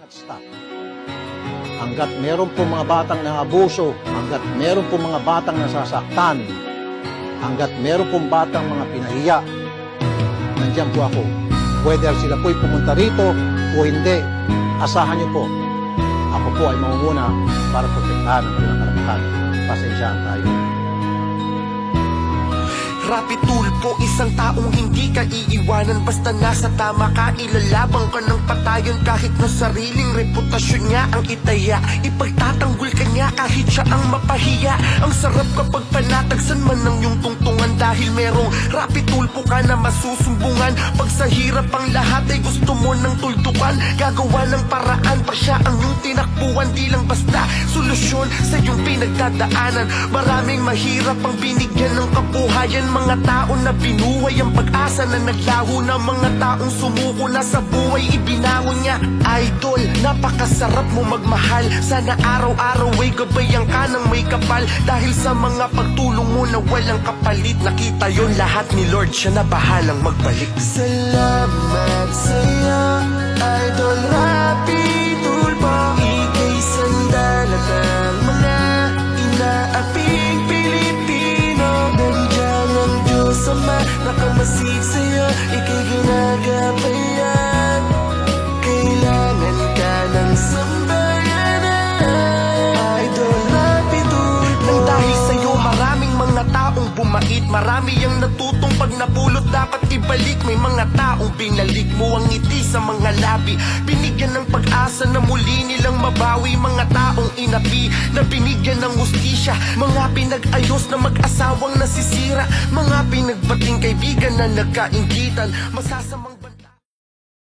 stop. Hanggat meron po mga batang naabuso, hanggat meron po mga batang nasasaktan, hanggat meron po batang mga pinahiya, nandiyan po ako. Whether sila po'y pumunta rito o hindi, asahan niyo po. Ako po ay mangunguna para protektahan ang pinakalabahan. Pasensyahan tayo. Rapi tulpo, isang taong hindi ka iiwanan. Basta nasa tama ka, ilalabang ka ng patayon. Kahit na sariling reputasyon niya ang itaya, ipagtatanggol ka niya kahit siya ang mapahiya. Ang sarap kapag panatagsan man ng iyong tungtungan, dahil merong rapi tulpo ka na masusumbungan. Pag sa hirap ang lahat ay gusto mo ng tuldukan, gagawa ng paraan pa siya ang iyong tinakbuhan. Di lang basta solusyon sa iyong pinagdadaanan. Maraming mahirap ang binigyan ng kabuhayan. Mga tao na binuhay ang pag-asa na naglaho na. Mga taong sumuko na sa buhay ibinaho niya. Idol, napakasarap mo magmahal. Sana araw-araw ay gabayan ka ng may kapal. Dahil sa mga pagtulong mo na walang kapalit, nakita yon lahat ni Lord, siya na bahalang magbalik. Salamat sa'yo, Idol Rapi Tulpo. Ika'y sandalan ng mga inaaping Pilipino. Nandiyan ang Diyos Ama, nakamasid sa'yo, ika'y ginagabayan. Kailangan ka ng sambayanan, Idol Rapi Tulpo. Nang dahil sa'yo maraming mga taong bumait, marami ang natutong pag napulot dapat ibalik. May mga taong binalik mo ang ngiti sa mga labi, binigyan ng pag-asa na muli nilang mabawi. Mga taong inapi na binigyan ng hustisya, mga pinag-ayos na mag-asawang nasisira, mga pinagbating kaibigan na nagkaingitan. Masasamang